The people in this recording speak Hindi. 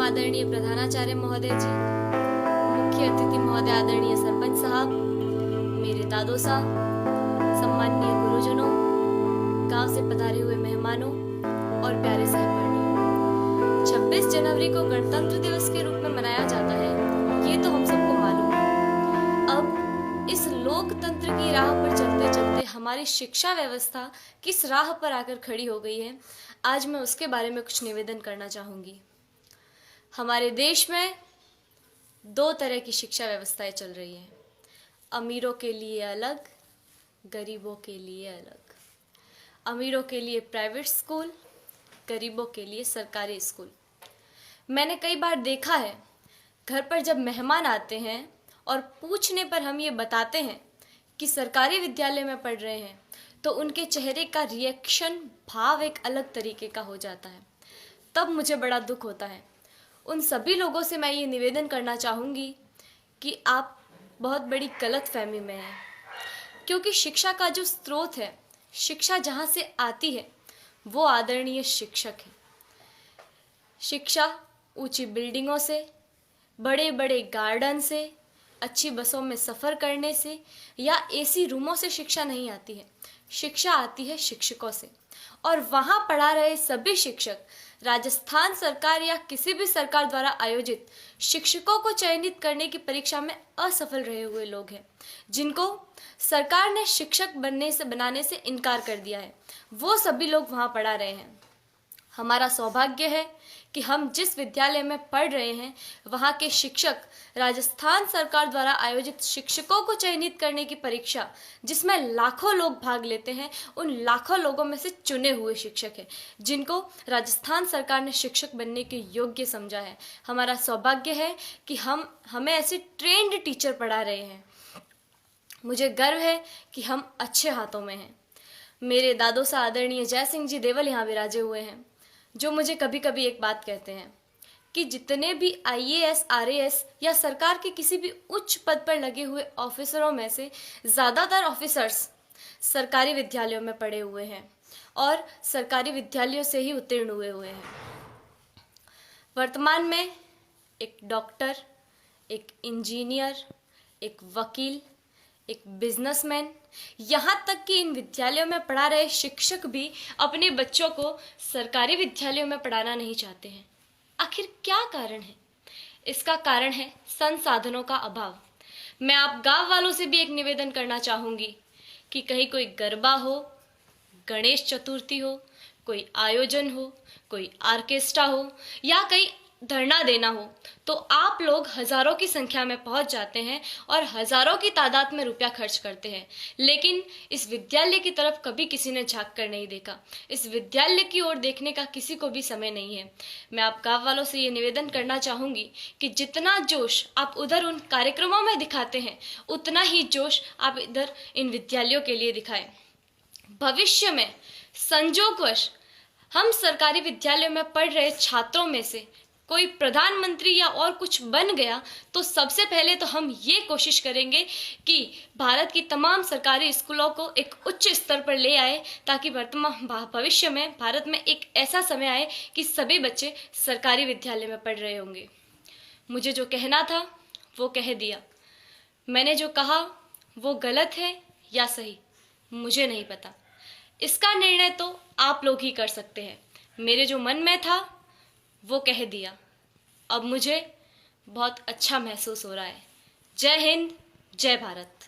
आदरणीय प्रधानाचार्य महोदय जी, मुख्य अतिथि महोदय आदरणीय सरपंच साहब, मेरे दादो साहब, सम्माननीय गुरुजनों, गांव से पधारे हुए मेहमानों और प्यारे सहपाठियों। 26 जनवरी को गणतंत्र दिवस के रूप में मनाया जाता है, ये तो हम सबको मालूम है। अब इस लोकतंत्र की राह पर चलते चलते हमारी शिक्षा व्यवस्था किस राह पर आकर खड़ी हो गई है, आज मैं उसके बारे में कुछ निवेदन करना चाहूंगी। हमारे देश में दो तरह की शिक्षा व्यवस्थाएं चल रही हैं, अमीरों के लिए अलग, गरीबों के लिए अलग। अमीरों के लिए प्राइवेट स्कूल, गरीबों के लिए सरकारी स्कूल। मैंने कई बार देखा है, घर पर जब मेहमान आते हैं और पूछने पर हम ये बताते हैं कि सरकारी विद्यालय में पढ़ रहे हैं, तो उनके चेहरे का रिएक्शन, भाव एक अलग तरीके का हो जाता है। तब मुझे बड़ा दुख होता है। उन सभी लोगों से मैं ये निवेदन करना चाहूँगी कि आप बहुत बड़ी गलतफहमी में हैं, क्योंकि शिक्षा का जो स्रोत है, शिक्षा जहाँ से आती है, वो आदरणीय शिक्षक है। शिक्षा ऊंची बिल्डिंगों से, बड़े बड़े गार्डन से, अच्छी बसों में सफ़र करने से या एसी रूमों से शिक्षा नहीं आती है। शिक्षा आती है शिक्षकों से, और वहाँ पढ़ा रहे सभी शिक्षक राजस्थान सरकार या किसी भी सरकार द्वारा आयोजित शिक्षकों को चयनित करने की परीक्षा में असफल रहे हुए लोग हैं, जिनको सरकार ने शिक्षक बनाने से इनकार कर दिया है। वो सभी लोग वहाँ पढ़ा रहे हैं। हमारा सौभाग्य है कि हम जिस विद्यालय में पढ़ रहे हैं, वहाँ के शिक्षक राजस्थान सरकार द्वारा आयोजित शिक्षकों को चयनित करने की परीक्षा, जिसमें लाखों लोग भाग लेते हैं, उन लाखों लोगों में से चुने हुए शिक्षक हैं, जिनको राजस्थान सरकार ने शिक्षक बनने के योग्य समझा है। हमारा सौभाग्य है कि हमें ऐसे ट्रेंड टीचर पढ़ा रहे हैं। मुझे गर्व है कि हम अच्छे हाथों में हैं। मेरे दादो सा आदरणीय जय सिंह जी देवल यहाँ विराजे हुए हैं, जो मुझे कभी कभी एक बात कहते हैं कि जितने भी IAS, RAS या सरकार के किसी भी उच्च पद पर लगे हुए ऑफिसरों में से ज़्यादातर ऑफिसर्स सरकारी विद्यालयों में पढ़े हुए हैं और सरकारी विद्यालयों से ही उत्तीर्ण हुए हैं। वर्तमान में एक डॉक्टर, एक इंजीनियर, एक वकील, एक बिजनेसमैन, यहाँ तक कि इन विद्यालयों में पढ़ा रहे शिक्षक भी अपने बच्चों को सरकारी विद्यालयों में पढ़ाना नहीं चाहते हैं। आखिर क्या कारण है? इसका कारण है संसाधनों का अभाव। मैं आप गांव वालों से भी एक निवेदन करना चाहूँगी कि कहीं कोई गरबा हो, गणेश चतुर्थी हो, कोई आयोजन हो, कोई ऑर्केस्ट्रा हो या कहीं धरना देना हो, तो आप लोग हजारों की संख्या में पहुंच जाते हैं और हजारों की तादाद में रुपया खर्च करते हैं, लेकिन इस विद्यालय की तरफ कभी किसी ने झांक कर नहीं देखा। इस विद्यालय की ओर देखने का किसी को भी समय नहीं है। मैं आप गांव वालों से ये निवेदन करना चाहूँगी कि जितना जोश आप उधर उन कार्यक्रमों में दिखाते हैं, उतना ही जोश आप इधर इन विद्यालयों के लिए दिखाएं। भविष्य में संजोगवश हम सरकारी विद्यालयों में पढ़ रहे छात्रों में से कोई प्रधानमंत्री या और कुछ बन गया, तो सबसे पहले तो हम ये कोशिश करेंगे कि भारत की तमाम सरकारी स्कूलों को एक उच्च स्तर पर ले आए, ताकि वर्तमान भविष्य में भारत में एक ऐसा समय आए कि सभी बच्चे सरकारी विद्यालय में पढ़ रहे होंगे। मुझे जो कहना था वो कह दिया। मैंने जो कहा वो गलत है या सही, मुझे नहीं पता। इसका निर्णय तो आप लोग ही कर सकते हैं। मेरे जो मन में था वो कह दिया। अब मुझे बहुत अच्छा महसूस हो रहा है। जय हिंद, जय भारत।